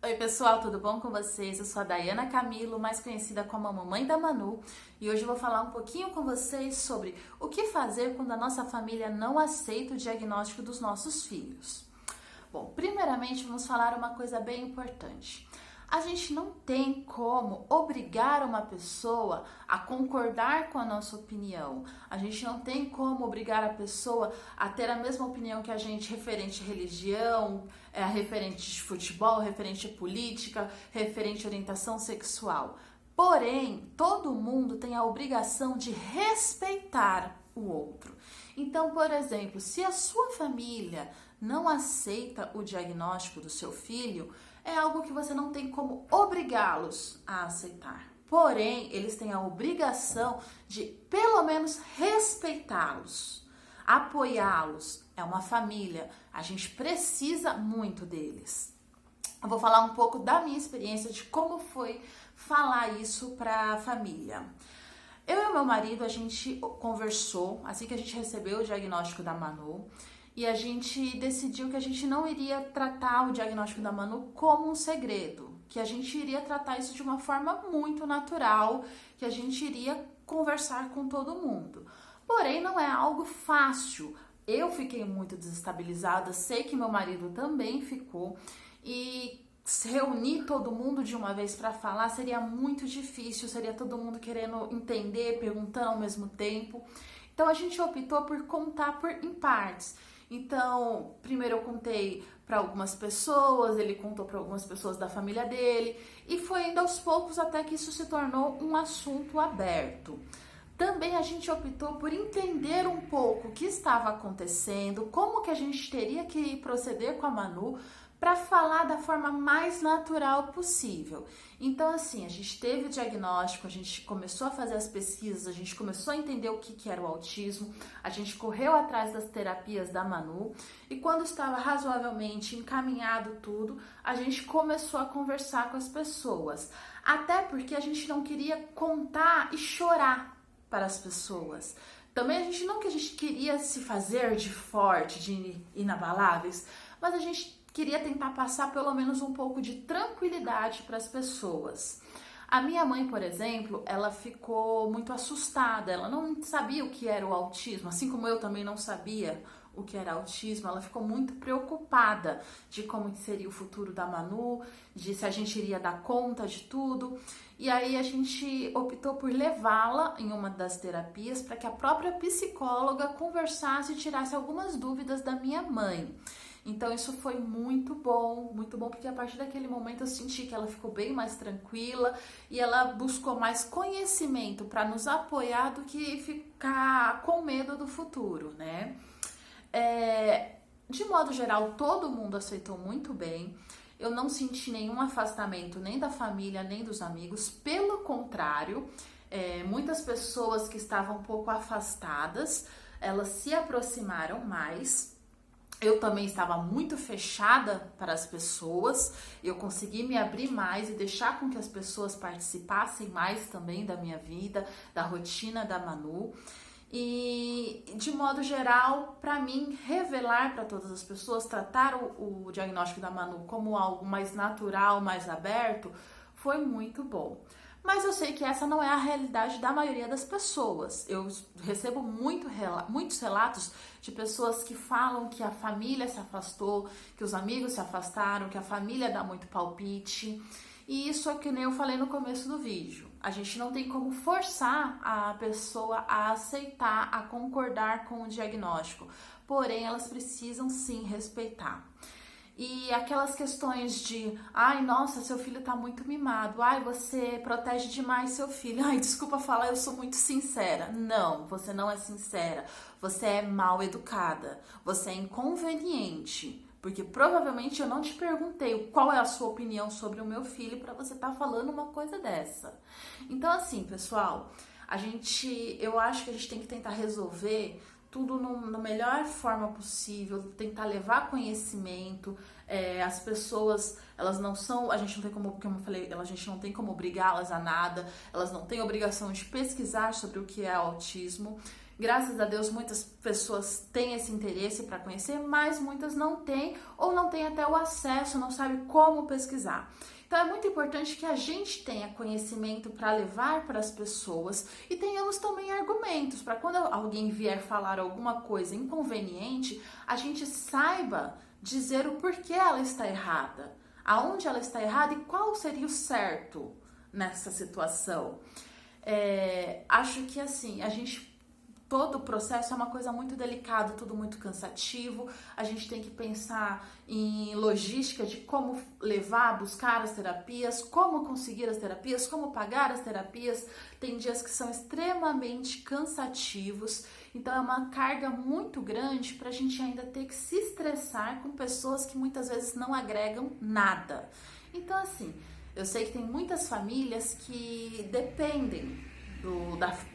Oi pessoal, tudo bom com vocês? Eu sou a Dayana Camilo, mais conhecida como a mamãe da Manu, e hoje eu vou falar um pouquinho com vocês sobre o que fazer quando a nossa família não aceita o diagnóstico dos nossos filhos. Bom, primeiramente vamos falar uma coisa bem importante. A gente não tem como obrigar uma pessoa a concordar com a nossa opinião. A gente não tem como obrigar a pessoa a ter a mesma opinião que a gente referente à religião, referente de futebol, referente à política, referente à orientação sexual. Porém, todo mundo tem a obrigação de respeitar o outro. Então, por exemplo, se a sua família não aceita o diagnóstico do seu filho, é algo que você não tem como obrigá-los a aceitar. Porém, eles têm a obrigação de, pelo menos, respeitá-los, apoiá-los. É uma família, a gente precisa muito deles. Eu vou falar um pouco da minha experiência de como foi falar isso para a família. Eu e o meu marido, a gente conversou assim que a gente recebeu o diagnóstico da Manu. E a gente decidiu que a gente não iria tratar o diagnóstico da Manu como um segredo, que a gente iria tratar isso de uma forma muito natural, que a gente iria conversar com todo mundo. Porém, não é algo fácil. Eu fiquei muito desestabilizada, sei que meu marido também ficou, e reunir todo mundo de uma vez para falar seria muito difícil, seria todo mundo querendo entender, perguntando ao mesmo tempo. Então a gente optou por contar em partes. Então, primeiro eu contei para algumas pessoas, ele contou para algumas pessoas da família dele, e foi indo aos poucos até que isso se tornou um assunto aberto. Também a gente optou por entender um pouco o que estava acontecendo, como que a gente teria que proceder com a Manu, para falar da forma mais natural possível. Então, assim, a gente teve o diagnóstico, a gente começou a fazer as pesquisas, a gente começou a entender o que era o autismo, a gente correu atrás das terapias da Manu, e quando estava razoavelmente encaminhado tudo, a gente começou a conversar com as pessoas. Até porque a gente não queria contar e chorar para as pessoas. Também a gente não que a gente queria se fazer de forte, de inabaláveis, mas a gente queria tentar passar pelo menos um pouco de tranquilidade para as pessoas. A minha mãe, por exemplo, ela ficou muito assustada, ela não sabia o que era o autismo, assim como eu também não sabia o que era autismo, ela ficou muito preocupada de como seria o futuro da Manu, de se a gente iria dar conta de tudo. E aí a gente optou por levá-la em uma das terapias para que a própria psicóloga conversasse e tirasse algumas dúvidas da minha mãe. Então isso foi muito bom, porque a partir daquele momento eu senti que ela ficou bem mais tranquila e ela buscou mais conhecimento para nos apoiar do que ficar com medo do futuro, né? De modo geral, todo mundo aceitou muito bem. Eu não senti nenhum afastamento nem da família, nem dos amigos. Pelo contrário, muitas pessoas que estavam um pouco afastadas, elas se aproximaram mais. Eu também estava muito fechada para as pessoas, eu consegui me abrir mais e deixar com que as pessoas participassem mais também da minha vida, da rotina da Manu. E, de modo geral, para mim, revelar para todas as pessoas, tratar o diagnóstico da Manu como algo mais natural, mais aberto, foi muito bom. Mas eu sei que essa não é a realidade da maioria das pessoas. Eu recebo muitos relatos de pessoas que falam que a família se afastou, que os amigos se afastaram, que a família dá muito palpite. E isso é que nem eu falei no começo do vídeo. A gente não tem como forçar a pessoa a aceitar, a concordar com o diagnóstico. Porém, elas precisam sim respeitar. E aquelas questões de, ai, nossa, seu filho tá muito mimado, ai, você protege demais seu filho, ai, desculpa falar, eu sou muito sincera. Não, você não é sincera, você é mal educada, você é inconveniente, porque provavelmente eu não te perguntei qual é a sua opinião sobre o meu filho para você estar falando uma coisa dessa. Então, assim, pessoal, eu acho que a gente tem que tentar resolver tudo na melhor forma possível, tentar levar conhecimento. As pessoas, elas não são, a gente não tem como, como eu falei, a gente não tem como obrigá-las a nada, elas não têm obrigação de pesquisar sobre o que é autismo. Graças a Deus, muitas pessoas têm esse interesse para conhecer, mas muitas não têm ou não têm até o acesso, não sabem como pesquisar. Então é muito importante que a gente tenha conhecimento para levar para as pessoas e tenhamos também argumentos para quando alguém vier falar alguma coisa inconveniente, a gente saiba dizer o porquê ela está errada, aonde ela está errada e qual seria o certo nessa situação. Acho que assim, todo o processo é uma coisa muito delicada, tudo muito cansativo. A gente tem que pensar em logística de como levar, buscar as terapias, como conseguir as terapias, como pagar as terapias. Tem dias que são extremamente cansativos, então é uma carga muito grande para a gente ainda ter que se estressar com pessoas que muitas vezes não agregam nada. Então assim, eu sei que tem muitas famílias que dependem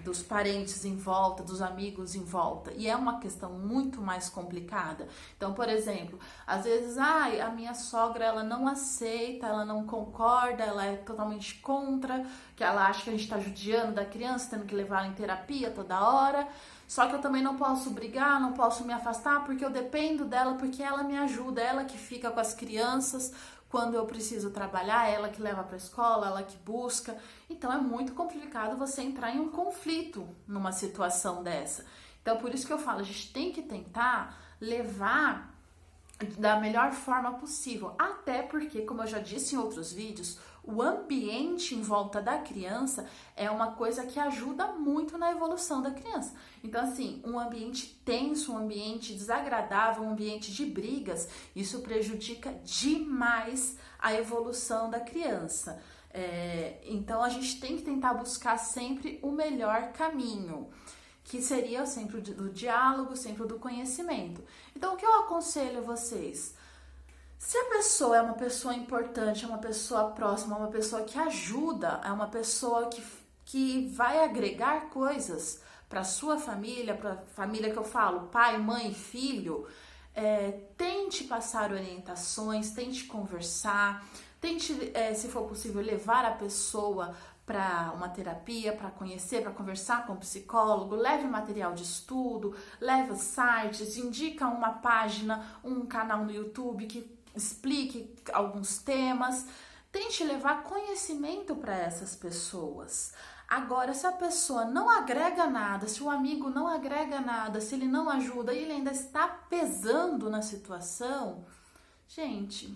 dos parentes em volta, dos amigos em volta, e é uma questão muito mais complicada. Então, por exemplo, às vezes, a minha sogra, ela não aceita, ela não concorda, ela é totalmente contra, que ela acha que a gente está judiando da criança, tendo que levar ela em terapia toda hora, só que eu também não posso brigar, não posso me afastar, porque eu dependo dela, porque ela me ajuda, ela que fica com as crianças quando eu preciso trabalhar, ela que leva para a escola, ela que busca. Então é muito complicado você entrar em um conflito numa situação dessa. Então por isso que eu falo, a gente tem que tentar levar da melhor forma possível, até porque, como eu já disse em outros vídeos, o ambiente em volta da criança é uma coisa que ajuda muito na evolução da criança. Então, assim, um ambiente tenso, um ambiente desagradável, um ambiente de brigas, isso prejudica demais a evolução da criança. Então, a gente tem que tentar buscar sempre o melhor caminho, que seria sempre do diálogo, sempre do conhecimento. Então, o que eu aconselho a vocês? Se a pessoa é uma pessoa importante, é uma pessoa próxima, é uma pessoa que ajuda, é uma pessoa que vai agregar coisas para sua família, para a família que eu falo, pai, mãe, filho, tente passar orientações, tente conversar, tente, se for possível, levar a pessoa para uma terapia, para conhecer, para conversar com o psicólogo, leve material de estudo, leve sites, indica uma página, um canal no YouTube que explique alguns temas, tente levar conhecimento para essas pessoas. Agora, se a pessoa não agrega nada, se o amigo não agrega nada, se ele não ajuda e ele ainda está pesando na situação, gente,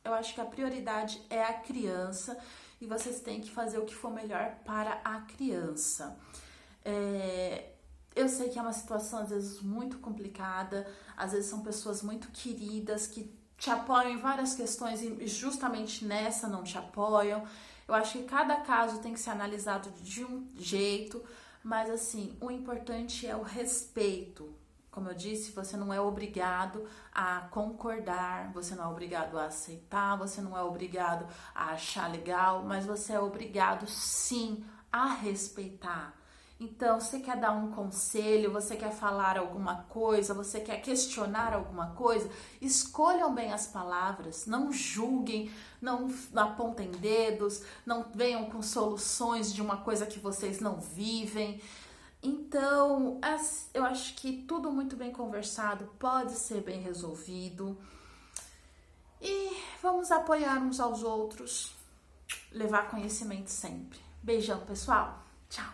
eu acho que a prioridade é a criança e vocês têm que fazer o que for melhor para a criança. Eu sei que é uma situação às vezes muito complicada, às vezes são pessoas muito queridas que te apoiam em várias questões e justamente nessa não te apoiam. Eu acho que cada caso tem que ser analisado de um jeito, mas assim, o importante é o respeito. Como eu disse, você não é obrigado a concordar, você não é obrigado a aceitar, você não é obrigado a achar legal, mas você é obrigado sim a respeitar. Então, você quer dar um conselho, você quer falar alguma coisa, você quer questionar alguma coisa, escolham bem as palavras, não julguem, não apontem dedos, não venham com soluções de uma coisa que vocês não vivem. Então, eu acho que tudo muito bem conversado pode ser bem resolvido. E vamos apoiar uns aos outros, levar conhecimento sempre. Beijão, pessoal. Tchau.